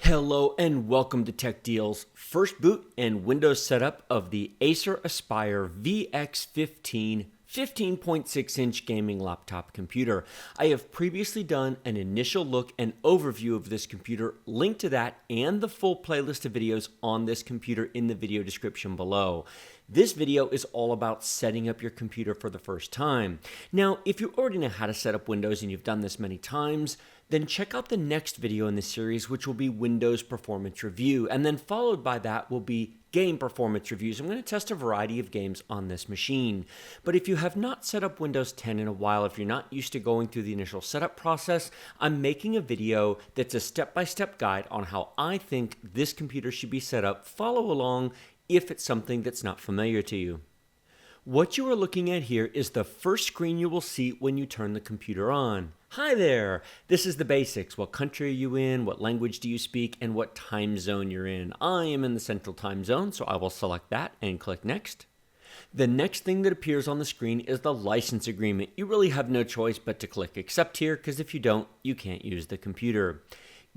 Hello and welcome to Tech Deals. First boot and Windows setup of the Acer Aspire VX15 15.6-inch gaming laptop computer. I have previously done an initial look and overview of this computer. Link to that and the full playlist of videos on this computer in the video description below. This video is all about setting up your computer for the first time. Now, if you already know how to set up Windows and you've done this many times, then check out the next video in this series, which will be Windows Performance Review, and then followed by that will be game performance reviews. I'm going to test a variety of games on this machine. But if you have not set up Windows 10 in a while, if you're not used to going through the initial setup process, I'm making a video that's a step-by-step guide on how I think this computer should be set up. Follow along if it's something that's not familiar to you. What you are looking at here is the first screen you will see when you turn the computer on. Hi there! This is the basics. What country are you in? What language do you speak? And what time zone you're in. I am in the Central Time Zone, so I will select that and click Next. The next thing that appears on the screen is the license agreement. You really have no choice but to click Accept here, because if you don't, you can't use the computer.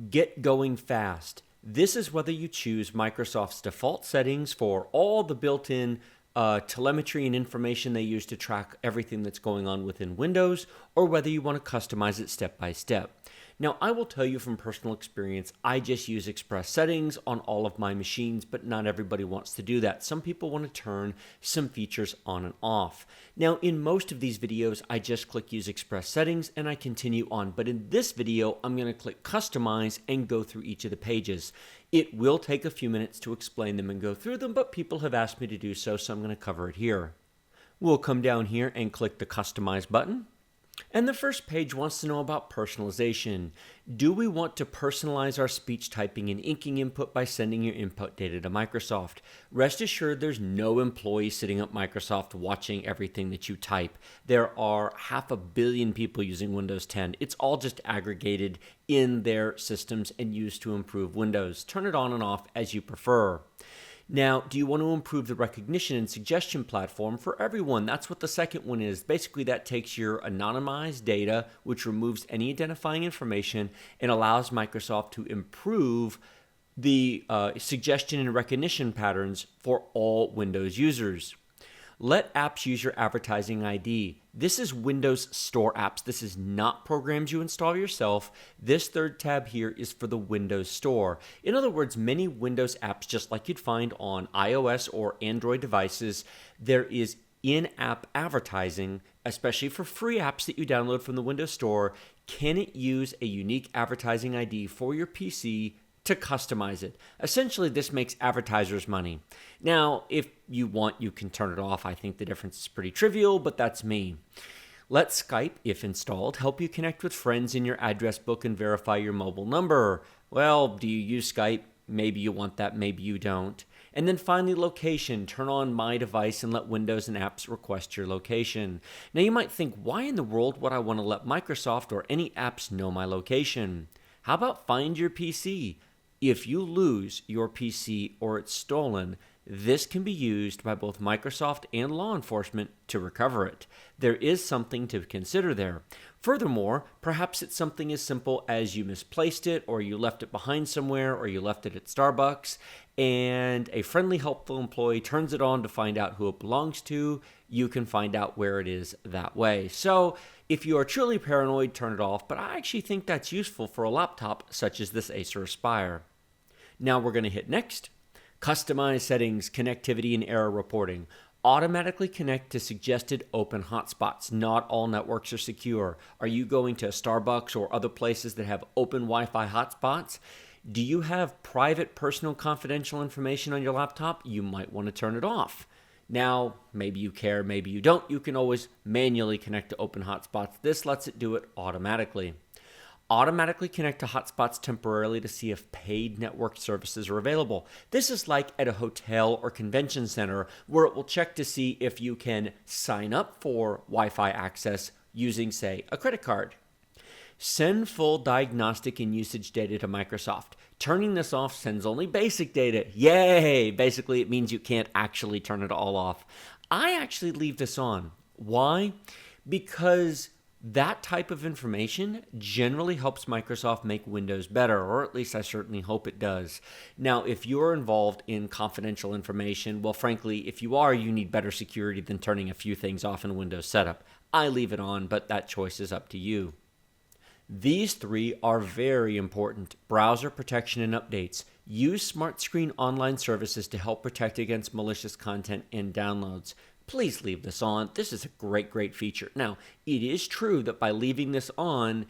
Get going fast. This is whether you choose Microsoft's default settings for all the built-in telemetry and information they use to track everything that's going on within Windows, or whether you want to customize it step by step. Now, I will tell you from personal experience, I just use Express settings on all of my machines, but not everybody wants to do that. Some people want to turn some features on and off. Now, in most of these videos, I just click Use Express settings and I continue on. But in this video, I'm going to click Customize and go through each of the pages. It will take a few minutes to explain them and go through them, but people have asked me to do so, so I'm going to cover it here. We'll come down here and click the Customize button. And the first page wants to know about personalization. Do we want to personalize our speech typing and inking input by sending your input data to Microsoft? Rest assured there's no employee sitting at Microsoft watching everything that you type. There are 500 million people using Windows 10. It's all just aggregated in their systems and used to improve Windows. Turn it on and off as you prefer. Now, do you want to improve the recognition and suggestion platform for everyone? That's what the second one is. Basically, that takes your anonymized data, which removes any identifying information, and allows Microsoft to improve the suggestion and recognition patterns for all Windows users. Let apps use your advertising ID. This is Windows Store apps. This is not programs you install yourself. This third tab here is for the Windows Store. In other words, many Windows apps, just like you'd find on iOS or Android devices, there is in-app advertising, especially for free apps that you download from the Windows Store. Can it use a unique advertising ID for your PC to customize it? Essentially, this makes advertisers money. Now, if you want, you can turn it off. I think the difference is pretty trivial, but that's me. Let Skype, if installed, help you connect with friends in your address book and verify your mobile number. Well, do you use Skype? Maybe you want that, maybe you don't. And then finally, location. Turn on My Device and let Windows and apps request your location. Now, you might think, why in the world would I want to let Microsoft or any apps know my location? How about Find Your PC? If you lose your PC or it's stolen, this can be used by both Microsoft and law enforcement to recover it. There is something to consider there. Furthermore, perhaps it's something as simple as you misplaced it, or you left it behind somewhere, or you left it at Starbucks, and a friendly, helpful employee turns it on to find out who it belongs to. You can find out where it is that way. So if you are truly paranoid, turn it off, but I actually think that's useful for a laptop such as this Acer Aspire. Now we're going to hit Next. Customize settings, connectivity, and error reporting. Automatically connect to suggested open hotspots. Not all networks are secure. Are you going to Starbucks or other places that have open Wi-Fi hotspots? Do you have private, personal, confidential information on your laptop? You might want to turn it off. Now, maybe you care, maybe you don't. You can always manually connect to open hotspots. This lets it do it automatically. Automatically connect to hotspots temporarily to see if paid network services are available. This is like at a hotel or convention center where it will check to see if you can sign up for Wi-Fi access using, say, a credit card. Send full diagnostic and usage data to Microsoft. Turning this off sends only basic data. Yay! Basically, it means you can't actually turn it all off. I actually leave this on. Why? Because That type of information generally helps Microsoft make Windows better, or at least I certainly hope it does. Now, if you're involved in confidential information, well, frankly, if you are, you need better security than turning a few things off in Windows setup. I leave it on, but that choice is up to you. These three are very important: browser protection and updates. Use Smart Screen online services to help protect against malicious content and downloads. Please leave this on. This is a great feature. Now, it is true that by leaving this on,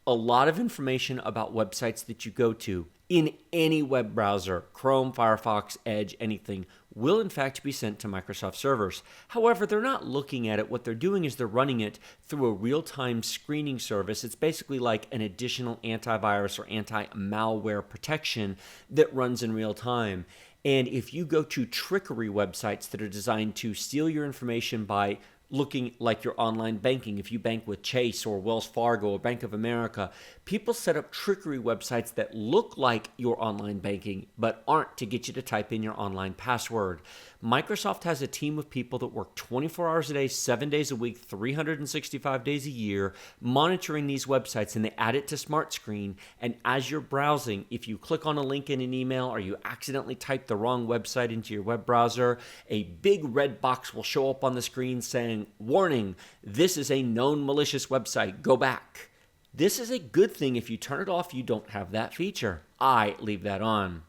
a lot of information about websites that you go to in any web browser, Chrome, Firefox, Edge, anything, will in fact be sent to Microsoft servers. However, they're not looking at it. What they're doing is they're running it through a real-time screening service. It's basically like an additional antivirus or anti-malware protection that runs in real time. And if you go to trickery websites that are designed to steal your information by looking like your online banking, if you bank with Chase or Wells Fargo or Bank of America, people set up trickery websites that look like your online banking but aren't, to get you to type in your online password. Microsoft has a team of people that work 24 hours a day, 7 days a week, 365 days a year, monitoring these websites, and they add it to Smart Screen. And as you're browsing, if you click on a link in an email or you accidentally type the wrong website into your web browser, a big red box will show up on the screen saying, "Warning, this is a known malicious website. Go back." This is a good thing. If you turn it off, you don't have that feature. I leave that on.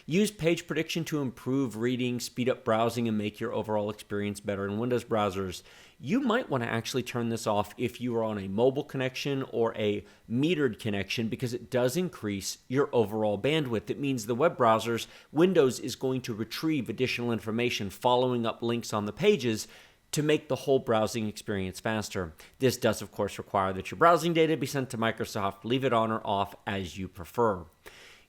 Use page prediction to improve reading, speed up browsing, and make your overall experience better in Windows browsers. You might want to actually turn this off if you are on a mobile connection or a metered connection, because it does increase your overall bandwidth. It means the web browsers, Windows is going to retrieve additional information following up links on the pages to make the whole browsing experience faster. This does, of course, require that your browsing data be sent to Microsoft. Leave it on or off as you prefer.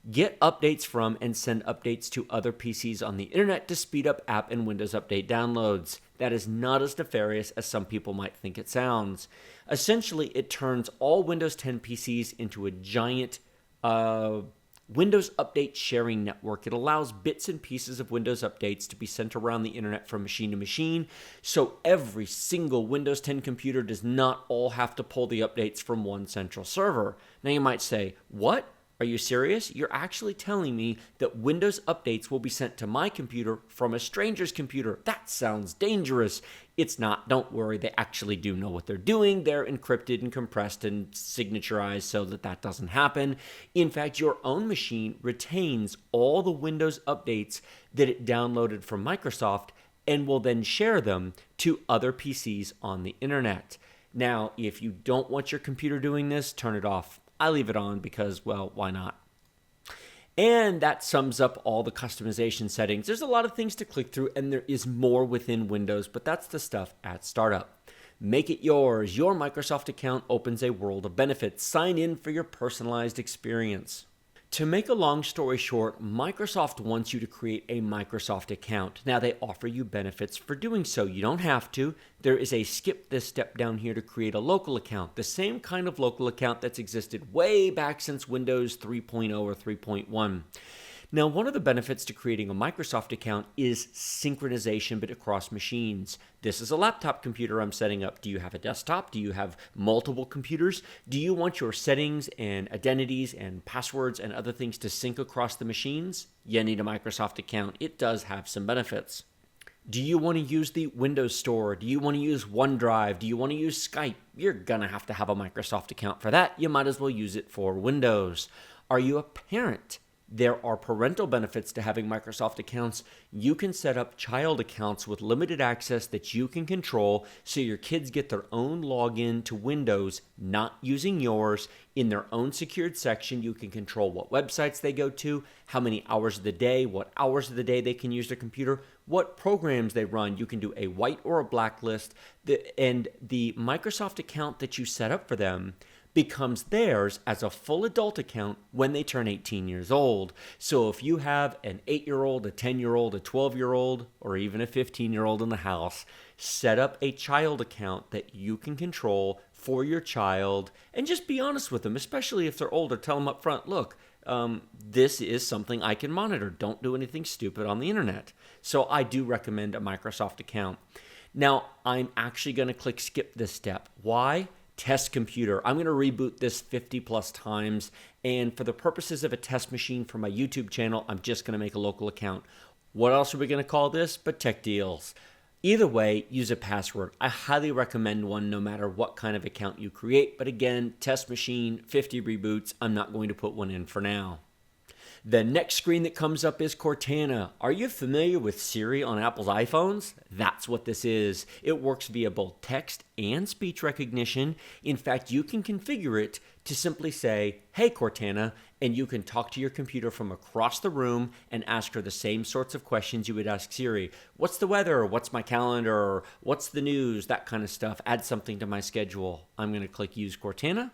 Get updates from and send updates to other PCs on the internet to speed up app and Windows Update downloads. That is not as nefarious as some people might think it sounds. Essentially, it turns all Windows 10 PCs into a giant Windows Update sharing network. It allows bits and pieces of Windows updates to be sent around the internet from machine to machine, so every single Windows 10 computer does not all have to pull the updates from one central server. Now you might say, what? Are you serious? You're actually telling me that Windows updates will be sent to my computer from a stranger's computer. That sounds dangerous. It's not. Don't worry. They actually do know what they're doing. They're encrypted and compressed and signaturized so that that doesn't happen. In fact, your own machine retains all the Windows updates that it downloaded from Microsoft and will then share them to other PCs on the internet. Now, if you don't want your computer doing this, turn it off. I leave it on because, well, why not? And that sums up all the customization settings. There's a lot of things to click through, and there is more within Windows, but that's the stuff at startup. Make it yours. Your Microsoft account opens a world of benefits. Sign in for your personalized experience. To make a long story short, Microsoft wants you to create a Microsoft account. Now, they offer you benefits for doing so. You don't have to. There is a skip this step down here to create a local account, the same kind of local account that's existed way back since Windows 3.0 or 3.1. Now, one of the benefits to creating a Microsoft account is synchronization, but across machines. This is a laptop computer I'm setting up. Do you have a desktop? Do you have multiple computers? Do you want your settings and identities and passwords and other things to sync across the machines? You need a Microsoft account. It does have some benefits. Do you want to use the Windows Store? Do you want to use OneDrive? Do you want to use Skype? You're going to have a Microsoft account for that. You might as well use it for Windows. Are you a parent? There are parental benefits to having Microsoft accounts. You can set up child accounts with limited access that you can control, so your kids get their own login to Windows, not using yours. In their own secured section, you can control what websites they go to, how many hours of the day, what hours of the day they can use their computer, what programs they run. You can do a white or a blacklist, and the Microsoft account that you set up for them becomes theirs as a full adult account when they turn 18 years old. So if you have an 8-year-old, a 10-year-old, a 12-year-old, or even a 15-year-old in the house, set up a child account that you can control for your child, and just be honest with them, especially if they're older. Tell them up front, look, this is something I can monitor. Don't do anything stupid on the internet. So I do recommend a Microsoft account. Now, I'm actually going to click skip this step. Why? test computer. I'm going to reboot this 50 plus times, and for the purposes of a test machine for my YouTube channel, I'm just going to make a local account. What else are we going to call this but Tech Deals? Either way, use a password. I highly recommend one no matter what kind of account you create, but again, test machine, 50 reboots, I'm not going to put one in for now. The next screen that comes up is Cortana. Are you familiar with Siri on Apple's iPhones? That's what this is. It works via both text and speech recognition. In fact, you can configure it to simply say, "Hey Cortana," and you can talk to your computer from across the room and ask her the same sorts of questions you would ask Siri. What's the weather? What's my calendar? What's the news? That kind of stuff. Add something to my schedule. I'm going to click Use Cortana.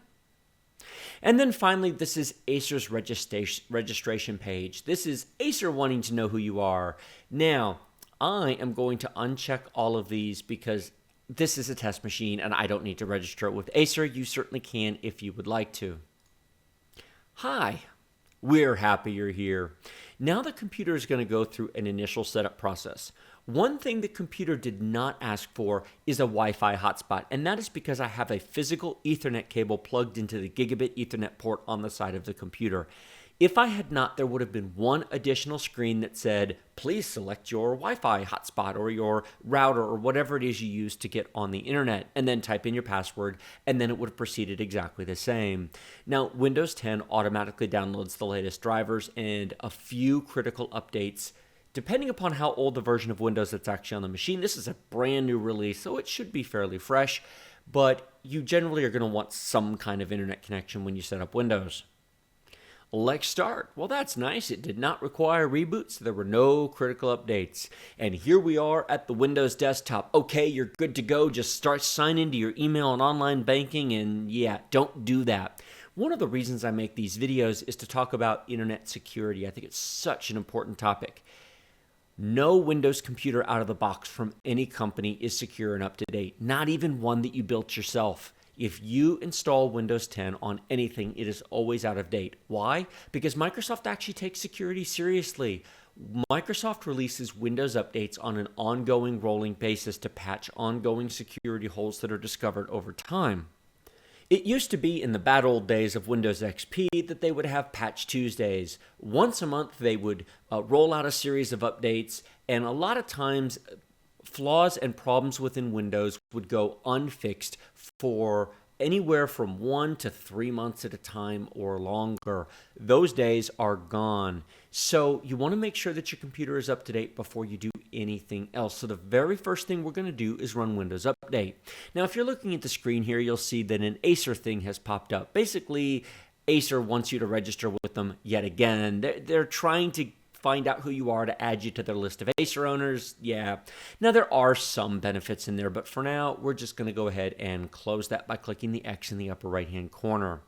And then finally, this is Acer's registration page. This is Acer wanting to know who you are. Now, I am going to uncheck all of these because this is a test machine and I don't need to register it with Acer. You certainly can if you would like to. Hi, we're happy you're here. Now the computer is going to go through an initial setup process. One thing the computer did not ask for is a Wi-Fi hotspot, and that is because I have a physical Ethernet cable plugged into the Gigabit Ethernet port on the side of the computer. If I had not, there would have been one additional screen that said, please select your Wi-Fi hotspot or your router or whatever it is you use to get on the internet, and then type in your password, and then it would have proceeded exactly the same. Now, Windows 10 automatically downloads the latest drivers and a few critical updates depending upon how old the version of Windows that's actually on the machine. This is a brand new release, so it should be fairly fresh, but you generally are going to want some kind of internet connection when you set up Windows. Let's start. Well, that's nice. It did not require reboots. There were no critical updates. And here we are at the Windows desktop. Okay, you're good to go. Just start signing into your email and online banking, and yeah, don't do that. One of the reasons I make these videos is to talk about internet security. I think it's such an important topic. No Windows computer out of the box from any company is secure and up to date, not even one that you built yourself. If you install Windows 10 on anything, it is always out of date. Why? Because Microsoft actually takes security seriously. Microsoft releases Windows updates on an ongoing rolling basis to patch ongoing security holes that are discovered over time. It used to be in the bad old days of Windows XP that they would have Patch Tuesdays. Once a month, they would roll out a series of updates, and a lot of times, flaws and problems within Windows would go unfixed for anywhere from 1 to 3 months at a time or longer. Those days are gone. So you want to make sure that your computer is up to date before you do anything else. So the very first thing we're going to do is run Windows Update. Now, if you're looking at the screen here, you'll see that an Acer thing has popped up. Basically, Acer wants you to register with them yet again. They're trying to find out who you are to add you to their list of Acer owners. Yeah. Now, there are some benefits in there, but for now, we're just going to go ahead and close that by clicking the X in the upper right-hand corner.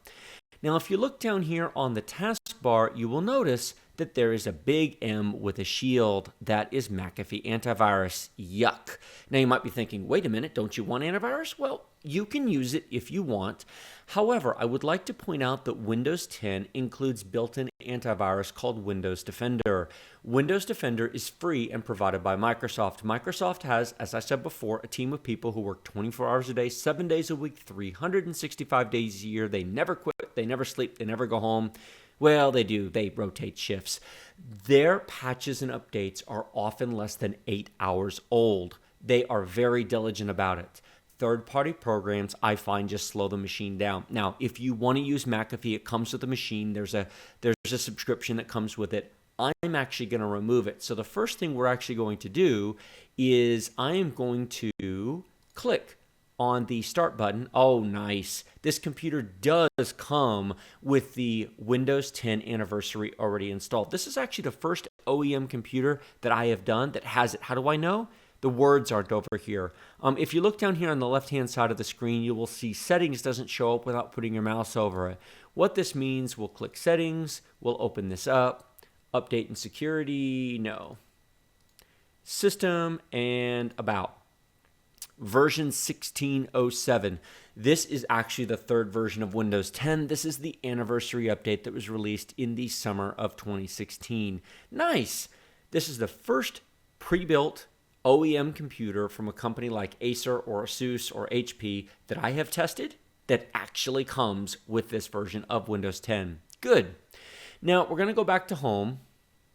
Now, if you look down here on the taskbar, you will notice that there is a big M with a shield. That is McAfee Antivirus. Yuck. Now, you might be thinking, wait a minute, don't you want antivirus? Well, you can use it if you want. However, I would like to point out that Windows 10 includes built-in antivirus called Windows Defender. Windows Defender is free and provided by Microsoft. Microsoft has, as I said before, a team of people who work 24 hours a day, 7 days a week, 365 days a year. They never quit, they never sleep, they never go home. Well, they do. They rotate shifts. Their patches and updates are often less than 8 hours old. They are very diligent about it. Third-party programs, I find, just slow the machine down. Now, if you want to use McAfee, it comes with the machine. There's a subscription that comes with it. I'm actually going to remove it. So the first thing we're actually going to do is I am going to click on the start button. Oh, nice. This computer does come with the Windows 10 anniversary already installed. This is actually the first OEM computer that I have done that has it. How do I know? The words aren't over here. If you look down here on the left-hand side of the screen, you will see settings doesn't show up without putting your mouse over it. What this means, we'll click settings, we'll open this up, update and security, no. System and about. Version 1607. This is actually the third version of Windows 10. This is the anniversary update that was released in the summer of 2016. Nice. This is the first pre-built OEM computer from a company like Acer or Asus or HP that I have tested, that actually comes with this version of Windows 10. Good. Now, we're going to go back to home.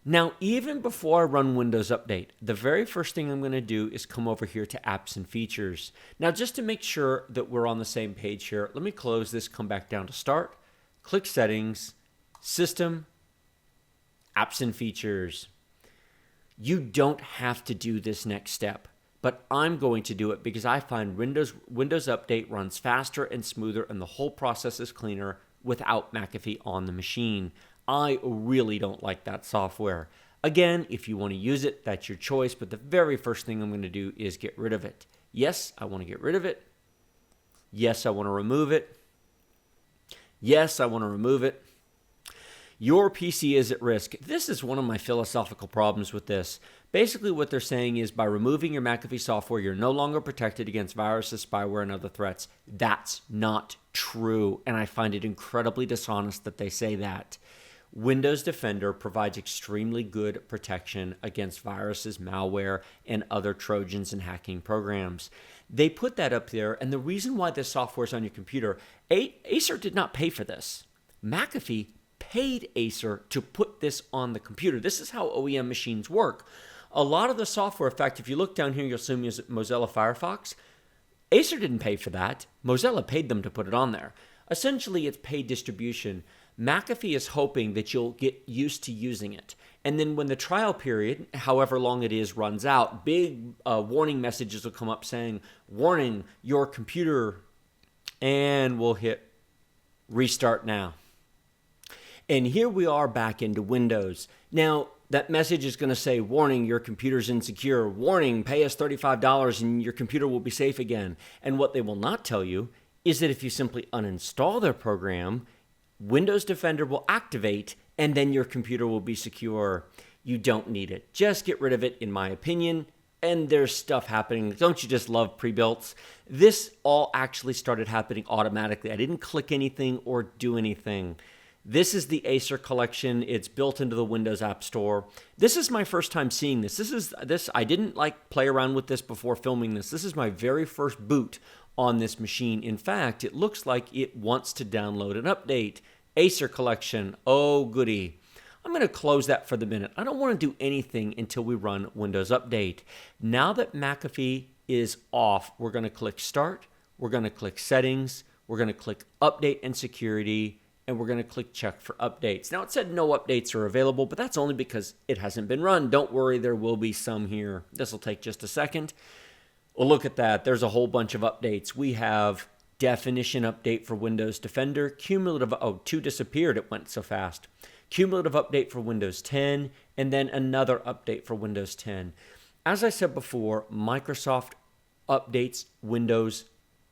Now, even before I run Windows Update, the very first thing I'm going to do is come over here to Apps and Features. Now, just to make sure that we're on the same page here, let me close this, come back down to Start, click Settings, System, Apps and Features. You don't have to do this next step, but I'm going to do it because I find Windows Update runs faster and smoother and the whole process is cleaner without McAfee on the machine. I really don't like that software. Again, if you want to use it, that's your choice, but the very first thing I'm going to do is get rid of it. Yes, I want to get rid of it. Yes, I want to remove it. Yes, I want to remove it. Your PC is at risk. This is one of my philosophical problems with this. Basically, what they're saying is by removing your McAfee software, you're no longer protected against viruses, spyware, and other threats. That's not true, and I find it incredibly dishonest that they say that. Windows Defender provides extremely good protection against viruses, malware, and other Trojans and hacking programs. They put that up there, and the reason why this software is on your computer, Acer did not pay for this. McAfee paid Acer to put this on the computer. This is how OEM machines work. A lot of the software, in fact, if you look down here, you'll see Mozilla Firefox. Acer didn't pay for that. Mozilla paid them to put it on there. Essentially, it's paid distribution. McAfee is hoping that you'll get used to using it. And then when the trial period, however long it is, runs out, big warning messages will come up saying, warning, your computer, and we'll hit restart now. And here we are back into Windows. Now, that message is going to say, warning, your computer's insecure. Warning, pay us $35 and your computer will be safe again. And what they will not tell you is that if you simply uninstall their program, Windows Defender will activate and then your computer will be secure. You don't need it. Just get rid of it, in my opinion. And there's stuff happening. Don't you just love pre-builts? This all actually started happening automatically. I didn't click anything or do anything. This is the Acer collection. It's built into the Windows App Store. This is my first time seeing this. I didn't play around with this before filming this. This is my very first boot on this machine. In fact, it looks like it wants to download an update. Acer collection. Oh, goody. I'm going to close that for the minute. I don't want to do anything until we run Windows Update. Now that McAfee is off, we're going to click Start. We're going to click Settings. We're going to click Update and Security. And we're going to click Check for Updates. Now, it said no updates are available, but that's only because it hasn't been run. Don't worry, there will be some here. This will take just a second. Well, look at that. There's a whole bunch of updates. We have definition update for Windows Defender, cumulative, two disappeared, it went so fast. Cumulative update for Windows 10, and then another update for Windows 10. As I said before, Microsoft updates Windows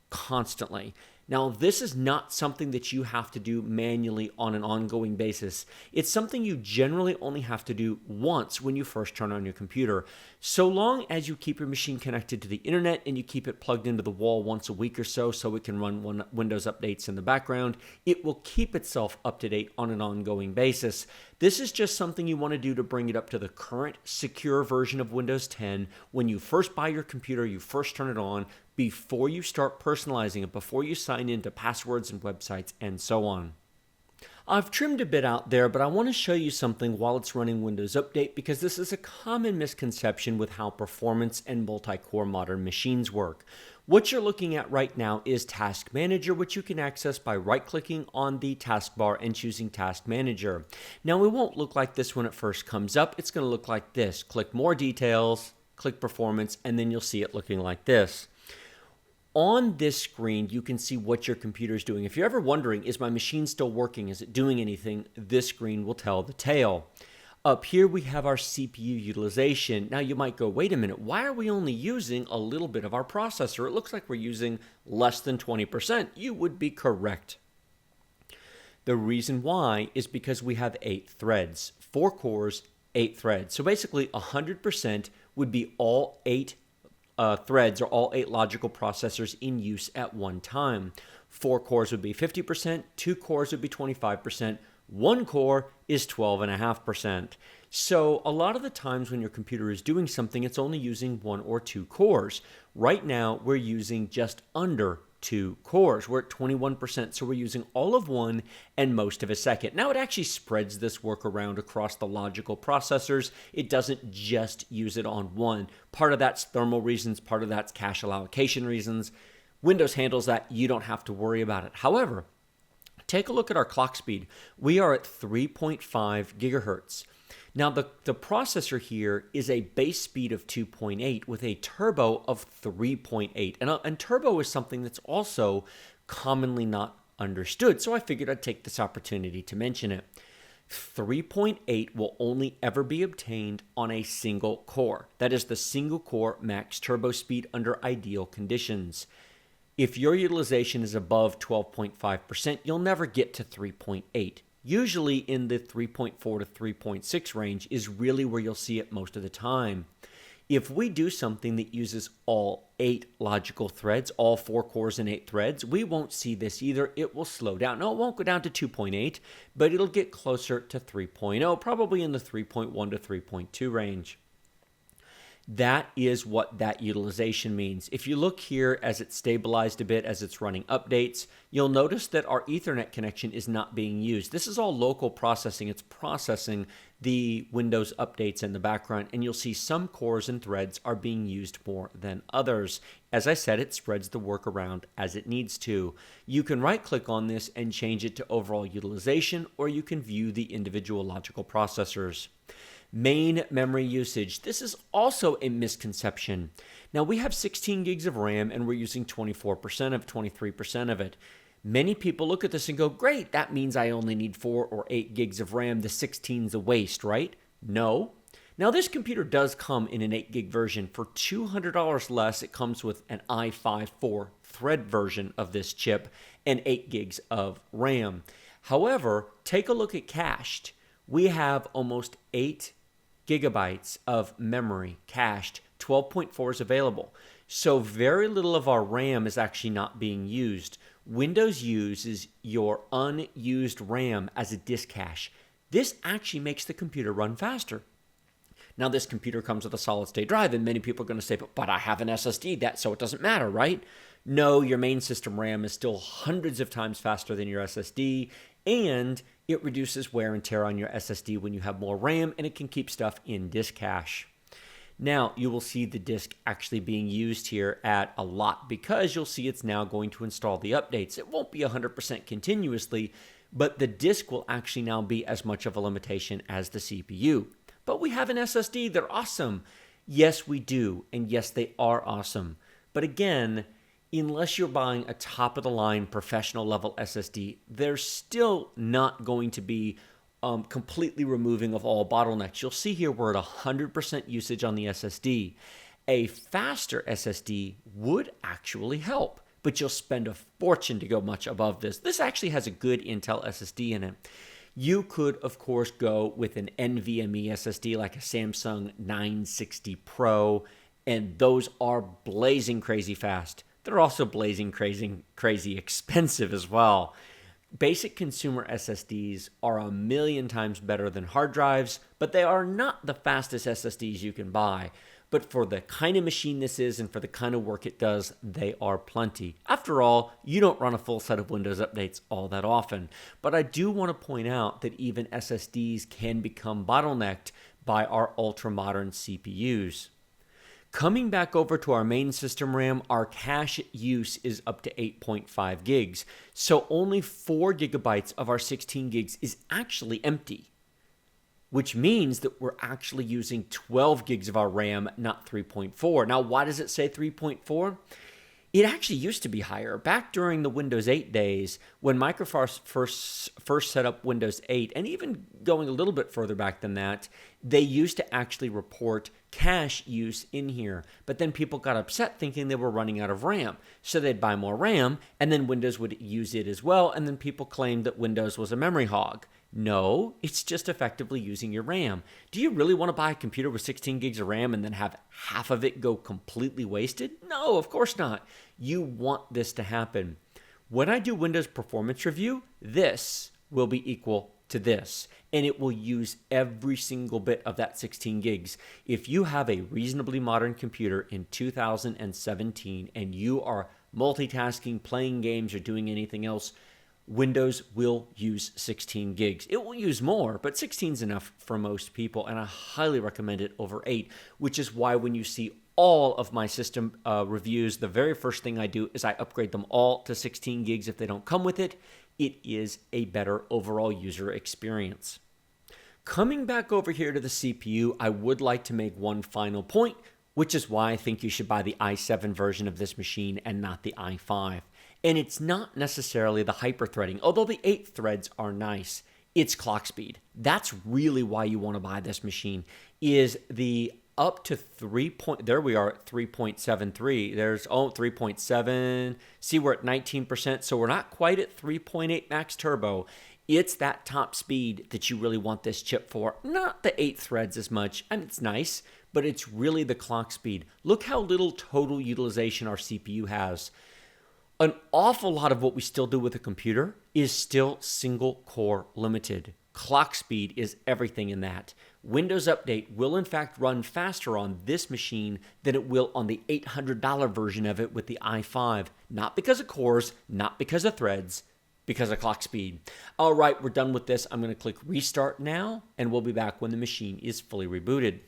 constantly. Now, this is not something that you have to do manually on an ongoing basis. It's something you generally only have to do once when you first turn on your computer. So long as you keep your machine connected to the internet and you keep it plugged into the wall once a week or so it can run Windows updates in the background, it will keep itself up to date on an ongoing basis. This is just something you want to do to bring it up to the current secure version of Windows 10. When you first buy your computer, you first turn it on, before you start personalizing it, before you sign into passwords and websites and so on. I've trimmed a bit out there, but I want to show you something while it's running Windows Update because this is a common misconception with how performance and multi-core modern machines work. What you're looking at right now is Task Manager, which you can access by right-clicking on the taskbar and choosing Task Manager. Now, it won't look like this when it first comes up. It's going to look like this. Click More Details, click Performance, and then you'll see it looking like this. On this screen, you can see what your computer is doing. If you're ever wondering, is my machine still working? Is it doing anything? This screen will tell the tale. Up here, we have our CPU utilization. Now, you might go, wait a minute, why are we only using a little bit of our processor? It looks like we're using less than 20%. You would be correct. The reason why is because we have 8 threads, 4 cores, 8 threads. So basically, 100% would be all 8 threads or all 8 logical processors in use at one time. 4 cores would be 50%, 2 cores would be 25%, 1 core is 12.5%. So a lot of the times when your computer is doing something, it's only using 1 or 2 cores. Right now, we're using just under 2 cores. We're at 21%, so we're using all of one and most of a second. Now it actually spreads this work around across the logical processors. It doesn't just use it on one. Part of that's thermal reasons, part of that's cache allocation reasons. Windows handles that. You don't have to worry about it. However, take a look at our clock speed. We are at 3.5 gigahertz. Now, the processor here is a base speed of 2.8 with a turbo of 3.8. And turbo is something that's also commonly not understood, so I figured I'd take this opportunity to mention it. 3.8 will only ever be obtained on a single core. That is the single core max turbo speed under ideal conditions. If your utilization is above 12.5%, you'll never get to 3.8. Usually in the 3.4 to 3.6 range is really where you'll see it most of the time. If we do something that uses all 8 logical threads, all 4 cores and 8 threads, we won't see this either. It will slow down. No, it won't go down to 2.8, but it'll get closer to 3.0, probably in the 3.1 to 3.2 range. That is what that utilization means. If you look here as it's stabilized a bit, as it's running updates, you'll notice that our Ethernet connection is not being used. This is all local processing. It's processing the Windows updates in the background, and you'll see some cores and threads are being used more than others. As I said, it spreads the work around as it needs to. You can right-click on this and change it to overall utilization, or you can view the individual logical processors. Main memory usage. This is also a misconception. Now we have 16 gigs of RAM and we're using 24% of 23% of it. Many people look at this and go, great, that means I only need 4 or 8 gigs of RAM. The 16's a waste, right? No. Now this computer does come in an 8 gig version. For $200 less, it comes with an i5 4-thread version of this chip and 8 gigs of RAM. However, take a look at cached. We have almost 8 gigabytes of memory cached, 12.4 is available. So very little of our RAM is actually not being used. Windows uses your unused RAM as a disk cache. This actually makes the computer run faster. Now this computer comes with a solid state drive, and many people are going to say, but I have an SSD, so it doesn't matter, right? No, your main system RAM is still hundreds of times faster than your SSD, and it reduces wear and tear on your SSD when you have more RAM, and it can keep stuff in disk cache. Now, you will see the disk actually being used here at a lot because you'll see it's now going to install the updates. It won't be 100% continuously, but the disk will actually now be as much of a limitation as the CPU. But we have an SSD. They're awesome. Yes, we do. And yes, they are awesome. But again, unless you're buying a top-of-the-line professional-level SSD, they're still not going to be completely removing of all bottlenecks. You'll see here we're at 100% usage on the SSD. A faster SSD would actually help, but you'll spend a fortune to go much above this. This actually has a good Intel SSD in it. You could, of course, go with an NVMe SSD like a Samsung 960 Pro, and those are blazing crazy fast. They're also blazing crazy expensive as well. Basic consumer SSDs are a million times better than hard drives, but they are not the fastest SSDs you can buy. But for the kind of machine this is and for the kind of work it does, they are plenty. After all, you don't run a full set of Windows updates all that often. But I do want to point out that even SSDs can become bottlenecked by our ultra-modern CPUs. Coming back over to our main system RAM, our cache use is up to 8.5 gigs. So only 4 gigabytes of our 16 gigs is actually empty, which means that we're actually using 12 gigs of our RAM, not 3.4. Now, why does it say 3.4? It actually used to be higher. Back during the Windows 8 days, when Microsoft first set up Windows 8, and even going a little bit further back than that, they used to actually report cache use in here. But then people got upset thinking they were running out of RAM. So they'd buy more RAM, and then Windows would use it as well, and then people claimed that Windows was a memory hog. No, it's just effectively using your RAM. Do you really want to buy a computer with 16 gigs of RAM and then have half of it go completely wasted? No, of course not. You want this to happen. When I do Windows Performance Review, this will be equal to this, and it will use every single bit of that 16 gigs. If you have a reasonably modern computer in 2017 and you are multitasking, playing games, or doing anything else, Windows will use 16 gigs. It will use more, but 16 is enough for most people, and I highly recommend it over 8, which is why when you see all of my system reviews, the very first thing I do is I upgrade them all to 16 gigs if they don't come with it. It is a better overall user experience. Coming back over here to the CPU, I would like to make one final point, which is why I think you should buy the i7 version of this machine and not the i5. And it's not necessarily the hyper-threading, although the 8 threads are nice. It's clock speed. That's really why you want to buy this machine, is the up to 3.73. There's 3.7. See, we're at 19%, so we're not quite at 3.8 max turbo. It's that top speed that you really want this chip for, not the 8 threads as much. And it's nice, but it's really the clock speed. Look how little total utilization our CPU has. An awful lot of what we still do with a computer is still single core limited. Clock speed is everything in that. Windows Update will in fact run faster on this machine than it will on the $800 version of it with the i5. Not because of cores, not because of threads, because of clock speed. All right, we're done with this. I'm going to click restart now, and we'll be back when the machine is fully rebooted.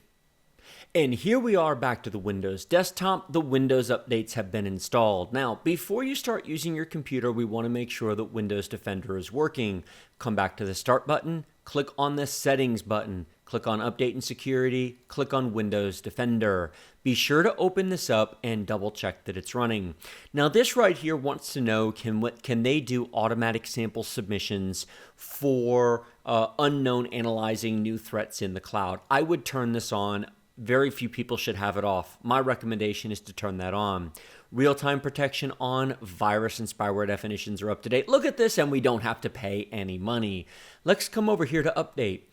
And here we are back to the Windows desktop. The Windows updates have been installed. Now, before you start using your computer, we want to make sure that Windows Defender is working. Come back to the Start button, click on the Settings button, click on Update and Security, click on Windows Defender. Be sure to open this up and double check that it's running. Now, this right here wants to know, can they do automatic sample submissions for unknown analyzing new threats in the cloud? I would turn this on. Very few people should have it off. My recommendation is to turn that on. Real-time protection on, virus and spyware definitions are up to date. Look at this, and we don't have to pay any money. Let's come over here to update.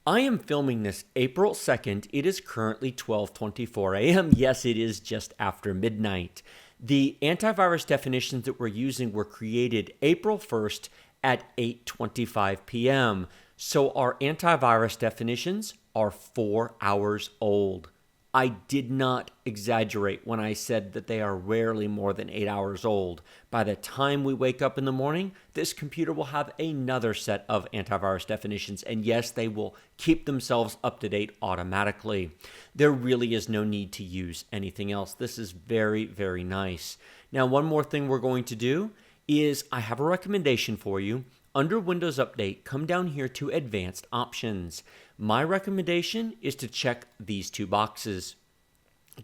I am filming this April 2nd. It is currently 12:24 a.m. Yes, it is just after midnight. The antivirus definitions that we're using were created April 1st at 8:25 p.m. So our antivirus definitions are 4 hours old. I did not exaggerate when I said that they are rarely more than 8 hours old. By the time we wake up in the morning, this computer will have another set of antivirus definitions, and yes, they will keep themselves up to date automatically. There really is no need to use anything else. This is very, very nice. Now, one more thing we're going to do is I have a recommendation for you. Under Windows Update, come down here to Advanced Options. My recommendation is to check these two boxes.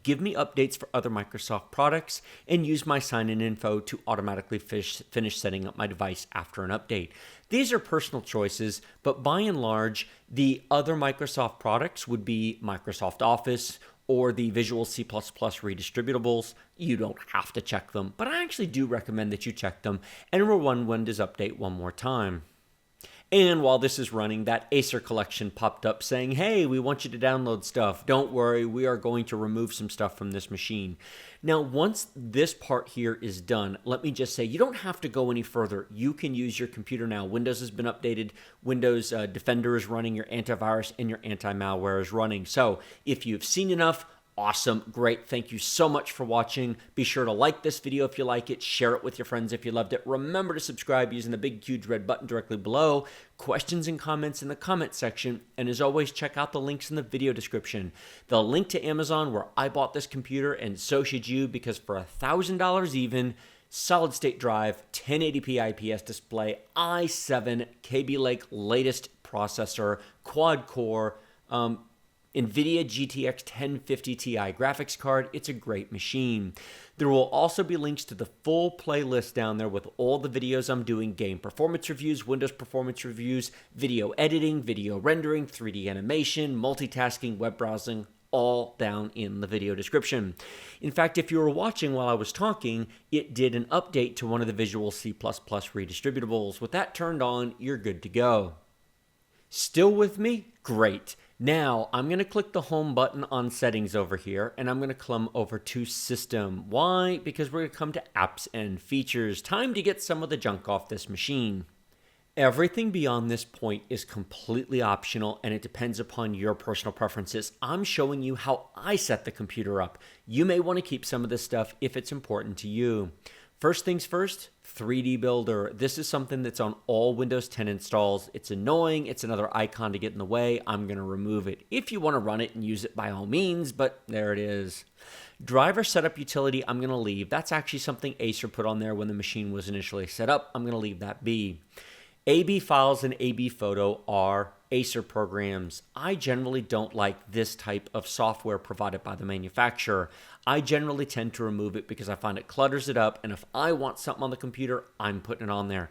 Give me updates for other Microsoft products and use my sign-in info to automatically finish setting up my device after an update. These are personal choices, but by and large, the other Microsoft products would be Microsoft Office or the Visual C++ redistributables. You don't have to check them, but I actually do recommend that you check them and run Windows Update one more time. And while this is running, that Acer collection popped up saying, hey, we want you to download stuff. Don't worry, we are going to remove some stuff from this machine. Now, once this part here is done, let me just say, you don't have to go any further. You can use your computer now. Windows has been updated. Windows Defender is running. Your antivirus and your anti-malware is running. So if you've seen enough, awesome, great. Thank you so much for watching. Be sure to like this video if you like it, share it with your friends if you loved it. Remember to subscribe using the big, huge red button directly below. Questions and comments in the comment section. And as always, check out the links in the video description. The link to Amazon where I bought this computer, and so should you, because for $1,000 even, solid state drive, 1080p IPS display, i7 Kaby Lake latest processor, quad core, NVIDIA GTX 1050 Ti graphics card. It's a great machine. There will also be links to the full playlist down there with all the videos I'm doing: game performance reviews, Windows performance reviews, video editing, video rendering, 3D animation, multitasking, web browsing, all down in the video description. In fact, if you were watching while I was talking, it did an update to one of the Visual C++ redistributables. With that turned on, you're good to go. Still with me? Great. Now, I'm going to click the home button on settings over here, and I'm going to come over to system. Why? Because we're going to come to apps and features. Time to get some of the junk off this machine. Everything beyond this point is completely optional and it depends upon your personal preferences. I'm showing you how I set the computer up. You may want to keep some of this stuff if it's important to you. First things first, 3D Builder. This is something that's on all Windows 10 installs. It's annoying. It's another icon to get in the way. I'm going to remove it. If you want to run it and use it by all means, but there it is. Driver setup utility, I'm going to leave. That's actually something Acer put on there when the machine was initially set up. I'm going to leave that be. AB files and AB photo are Acer programs. I generally don't like this type of software provided by the manufacturer. I generally tend to remove it because I find it clutters it up, and if I want something on the computer, I'm putting it on there.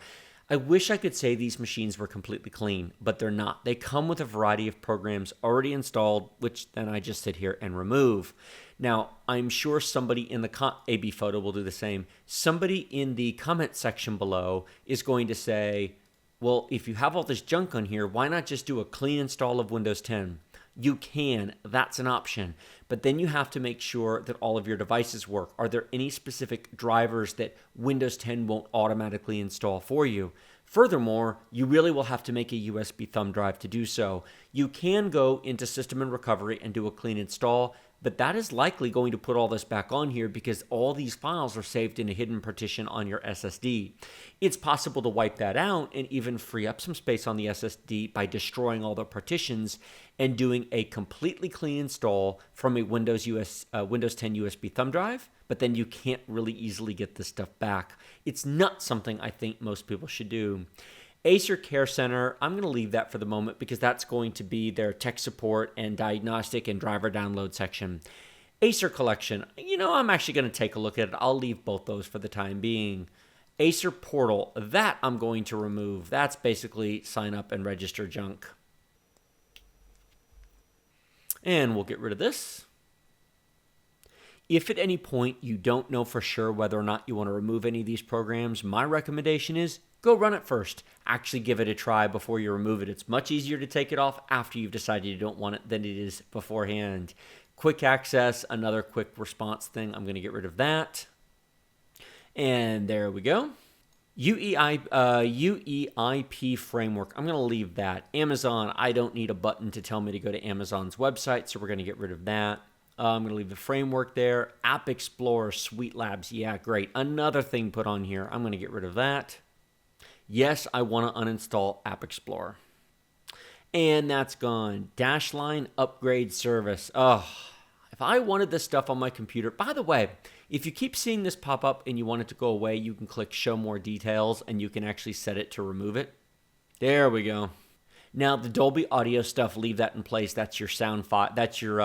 I wish I could say these machines were completely clean, but they're not. They come with a variety of programs already installed, which then I just sit here and remove. Now, I'm sure somebody in the AB photo will do the same. Somebody in the comment section below is going to say, well, if you have all this junk on here, why not just do a clean install of Windows 10? You can, that's an option. But then you have to make sure that all of your devices work. Are there any specific drivers that Windows 10 won't automatically install for you? Furthermore, you really will have to make a USB thumb drive to do so. You can go into System and Recovery and do a clean install, but that is likely going to put all this back on here because all these files are saved in a hidden partition on your SSD. It's possible to wipe that out and even free up some space on the SSD by destroying all the partitions and doing a completely clean install from a Windows 10 USB thumb drive, but then you can't really easily get this stuff back. It's not something I think most people should do. Acer Care Center, I'm going to leave that for the moment because that's going to be their tech support and diagnostic and driver download section. Acer Collection, I'm actually going to take a look at it. I'll leave both those for the time being. Acer Portal, that I'm going to remove. That's basically sign up and register junk. And we'll get rid of this. If at any point you don't know for sure whether or not you want to remove any of these programs, my recommendation is go run it first. Actually give it a try before you remove it. It's much easier to take it off after you've decided you don't want it than it is beforehand. Quick access, another quick response thing. I'm going to get rid of that. And there we go. UEIP framework. I'm going to leave that. Amazon, I don't need a button to tell me to go to Amazon's website, so we're going to get rid of that. I'm going to leave the framework there. App Explorer, Sweet Labs. Yeah, great. Another thing put on here. I'm going to get rid of that. Yes, I want to uninstall App Explorer. And that's gone. Dashline upgrade service. Oh, if I wanted this stuff on my computer. By the way, if you keep seeing this pop up and you want it to go away, you can click show more details and you can actually set it to remove it. There we go. Now the Dolby Audio stuff, leave that in place. That's your sound file. That's your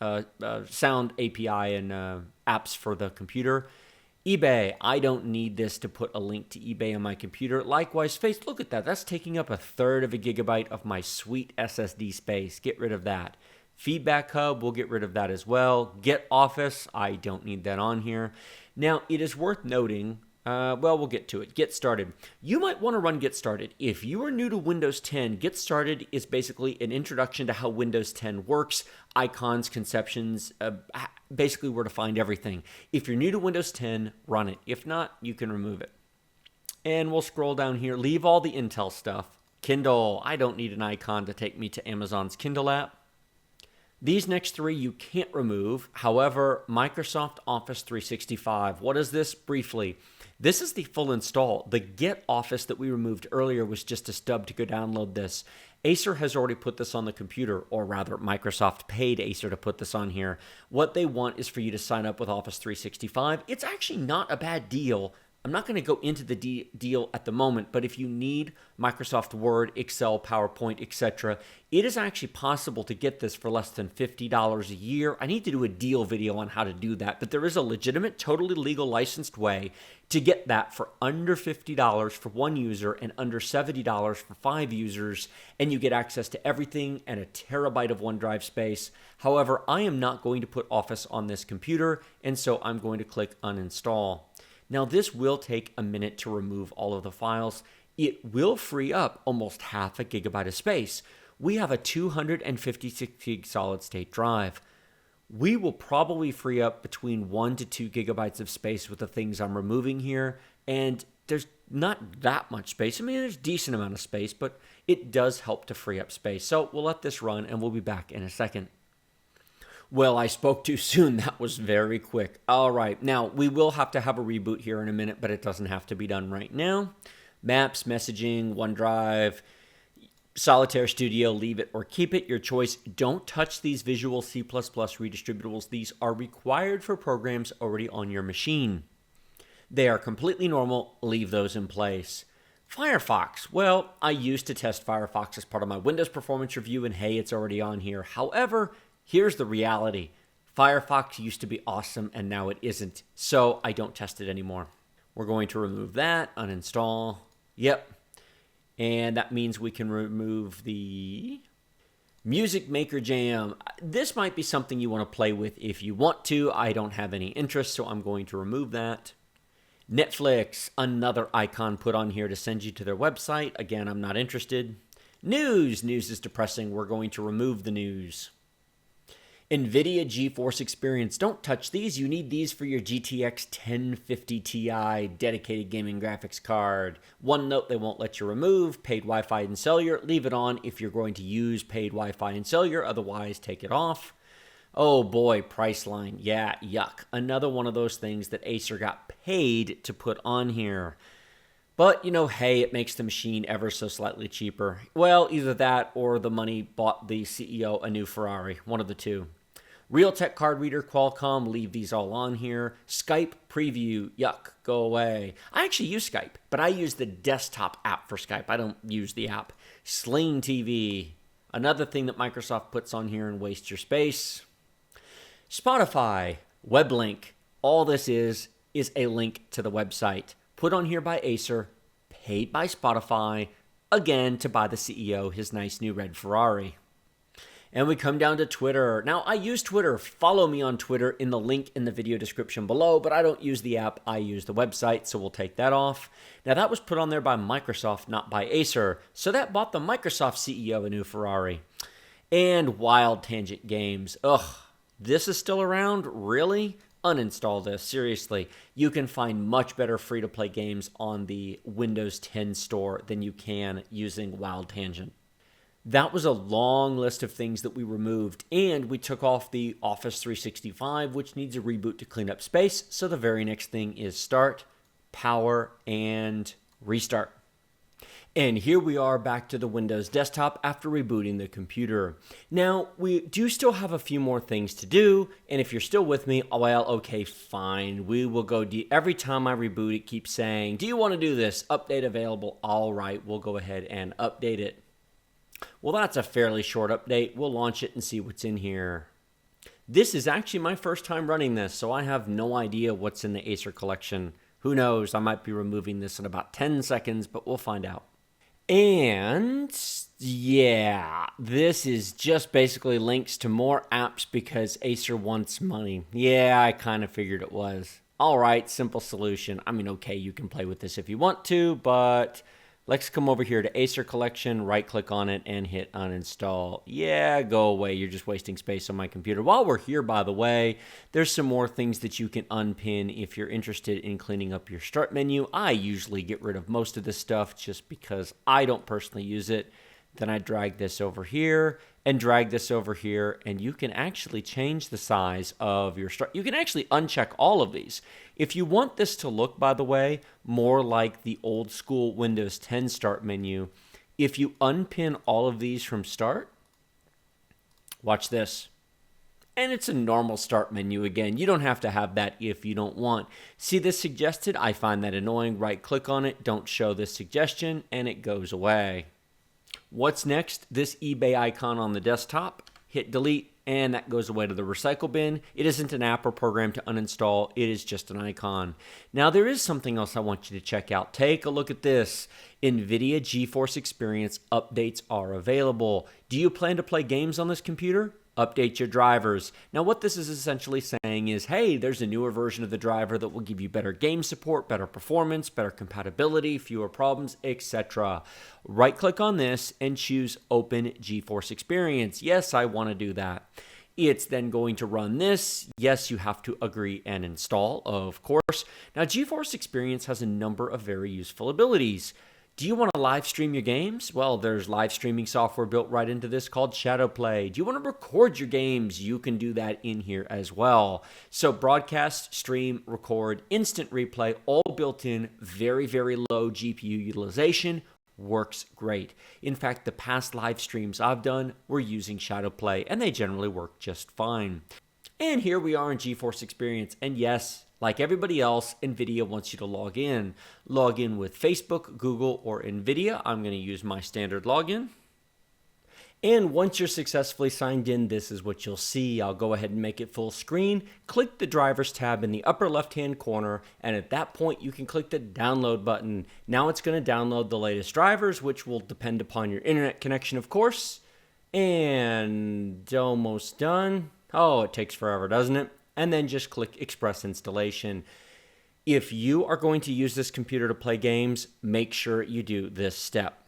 sound API and apps for the computer. eBay, I don't need this to put a link to eBay on my computer. Likewise, Face, look at that. That's taking up 1/3 of a gigabyte of my sweet SSD space. Get rid of that. Feedback Hub, we'll get rid of that as well. Get Office, I don't need that on here. Now, it is worth noting, we'll get to it. Get Started. You might want to run Get Started. If you are new to Windows 10, Get Started is basically an introduction to how Windows 10 works, icons, conceptions, basically where to find everything. If you're new to Windows 10, run it. If not, you can remove it. And we'll scroll down here. Leave all the Intel stuff. Kindle, I don't need an icon to take me to Amazon's Kindle app. These next three you can't remove. However, Microsoft Office 365. What is this? Briefly, this is the full install. The Get Office that we removed earlier was just a stub to go download this. Acer has already put this on the computer, or rather, Microsoft paid Acer to put this on here. What they want is for you to sign up with Office 365. It's actually not a bad deal. I'm not going to go into the deal at the moment, but if you need Microsoft Word, Excel, PowerPoint, etc., it is actually possible to get this for less than $50 a year. I need to do a deal video on how to do that, but there is a legitimate, totally legal licensed way to get that for under $50 for one user and under $70 for 5 users, and you get access to everything and a terabyte of OneDrive space. However, I am not going to put Office on this computer, and so I'm going to click uninstall. Now, this will take a minute to remove all of the files. It will free up almost half a gigabyte of space. We have a 256 gig solid state drive. We will probably free up between 1 to 2 gigabytes of space with the things I'm removing here, and there's Not that much space. I mean, there's a decent amount of space, but it does help to free up space. So we'll let this run and we'll be back in a second. Well, I spoke too soon. That was very quick. All right. Now, we will have to have a reboot here in a minute, but it doesn't have to be done right now. Maps, messaging, OneDrive, Solitaire Studio, leave it or keep it, your choice. Don't touch these Visual C++ redistributables. These are required for programs already on your machine. They are completely normal. Leave those in place. Firefox. Well, I used to test Firefox as part of my Windows performance review, and hey, it's already on here. However, here's the reality. Firefox used to be awesome, and now it isn't, so I don't test it anymore. We're going to remove that, uninstall. Yep. And that means we can remove the Music Maker Jam. This might be something you want to play with if you want to. I don't have any interest, so I'm going to remove that. Netflix, another icon put on here to send you to their website. Again, I'm not interested. News. News is depressing. We're going to remove the news. NVidia GeForce Experience. Don't touch these. You need these for your GTX 1050 Ti dedicated gaming graphics card. One note they won't let you remove. Paid Wi-Fi and cellular. Leave it on if you're going to use paid Wi-Fi and cellular. Otherwise, take it off. Oh boy, Priceline. Yeah, yuck. Another one of those things that Acer got paid to put on here. But, hey, it makes the machine ever so slightly cheaper. Well, either that or the money bought the CEO a new Ferrari. One of the two. Realtek card reader, Qualcomm, leave these all on here. Skype preview, yuck, go away. I actually use Skype, but I use the desktop app for Skype. I don't use the app. Sling TV, another thing that Microsoft puts on here and wastes your space. Spotify, web link. All this is a link to the website. Put on here by Acer, paid by Spotify, again to buy the CEO his nice new red Ferrari. And we come down to Twitter. Now, I use Twitter. Follow me on Twitter in the link in the video description below, but I don't use the app. I use the website, so we'll take that off. Now, that was put on there by Microsoft, not by Acer. So that bought the Microsoft CEO a new Ferrari. And Wild Tangent Games. Ugh, this is still around? Really? Uninstall this. Seriously. You can find much better free-to-play games on the Windows 10 store than you can using Wild Tangent. That was a long list of things that we removed, and we took off the Office 365, which needs a reboot to clean up space. So the very next thing is start, power, and restart. And here we are back to the Windows desktop after rebooting the computer. Now, we do still have a few more things to do, and if you're still with me, well, okay, fine. We will go every time I reboot, it keeps saying, do you want to do this? Update available. All right, we'll go ahead and update it. Well, that's a fairly short update. We'll launch it and see what's in here. This is actually my first time running this, so I have no idea what's in the Acer collection. Who knows? I might be removing this in about 10 seconds, but we'll find out. And yeah, this is just basically links to more apps because Acer wants money. Yeah, I kind of figured it was. All right, simple solution. I mean, okay, you can play with this if you want to, but let's come over here to Acer Collection, right-click on it, and hit uninstall. Yeah, go away. You're just wasting space on my computer. While we're here, by the way, there's some more things that you can unpin if you're interested in cleaning up your start menu. I usually get rid of most of this stuff just because I don't personally use it. Then I drag this over here and drag this over here, and you can actually change the size of your start. You can actually uncheck all of these. If you want this to look, by the way, more like the old school Windows 10 start menu, if you unpin all of these from start, watch this. And it's a normal start menu again. You don't have to have that if you don't want. See this suggested? I find that annoying. Right click on it, don't show this suggestion, and it goes away. What's next? This eBay icon on the desktop. Hit delete, and that goes away to the recycle bin. It isn't an app or program to uninstall. It is just an icon. Now, there is something else I want you to check out. Take a look at this. NVIDIA GeForce Experience updates are available. Do you plan to play games on this computer? Update your drivers. Now, what this is essentially saying is, hey, there's a newer version of the driver that will give you better game support, better performance, better compatibility, fewer problems, etc. Right-click on this and choose Open GeForce Experience. Yes, I want to do that. It's then going to run this. Yes, you have to agree and install, of course. Now, GeForce Experience has a number of very useful abilities. Do you want to live stream your games? Well, there's live streaming software built right into this called Shadowplay. Do you want to record your games? You can do that in here as well. So broadcast, stream, record, instant replay, all built in, very, very low GPU utilization. Works great. In fact, the past live streams I've done were using Shadowplay, and they generally work just fine. And here we are in GeForce Experience, and yes, like everybody else, NVIDIA wants you to log in. Log in with Facebook, Google, or NVIDIA. I'm going to use my standard login. And once you're successfully signed in, this is what you'll see. I'll go ahead and make it full screen. Click the drivers tab in the upper left-hand corner, and at that point, you can click the download button. Now it's going to download the latest drivers, which will depend upon your internet connection, of course. And almost done. Oh, it takes forever, doesn't it? And then just click Express Installation. If you are going to use this computer to play games, make sure you do this step.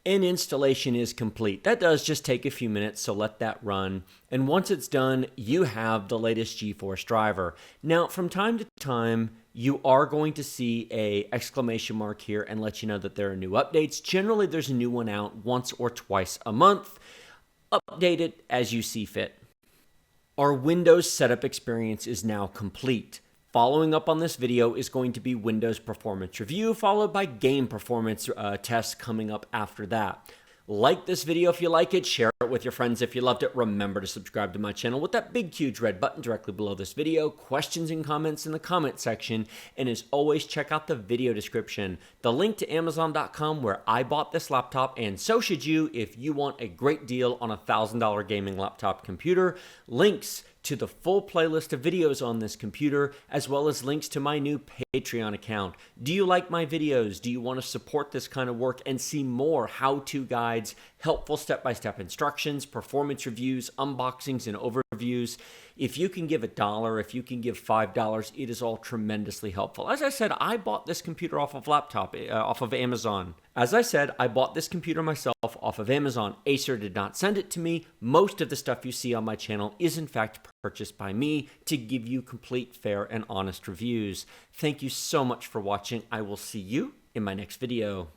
And installation is complete. That does just take a few minutes, so let that run. And once it's done, you have the latest GeForce driver. Now, from time to time, you are going to see a exclamation mark here and let you know that there are new updates. Generally, there's a new one out once or twice a month. Update it as you see fit. Our Windows setup experience is now complete. Following up on this video is going to be Windows Performance Review, followed by Game Performance tests coming up after that. Like this video if you like it, share it with your friends if you loved it. Remember to subscribe to my channel with that big, huge red button directly below this video. Questions and comments in the comment section. And as always, check out the video description. The link to Amazon.com where I bought this laptop, and so should you if you want a great deal on a $1,000 gaming laptop computer. Links to the full playlist of videos on this computer, as well as links to my new Patreon account. Do you like my videos? Do you want to support this kind of work and see more how-to guides, helpful step-by-step instructions, performance reviews, unboxings, and overviews? If you can give $1, if you can give $5, it is all tremendously helpful. As I said, I bought this computer off of Amazon. As I said, I bought this computer myself off of Amazon. Acer did not send it to me. Most of the stuff you see on my channel is in fact purchased by me to give you complete, fair, and honest reviews. Thank you so much for watching. I will see you in my next video.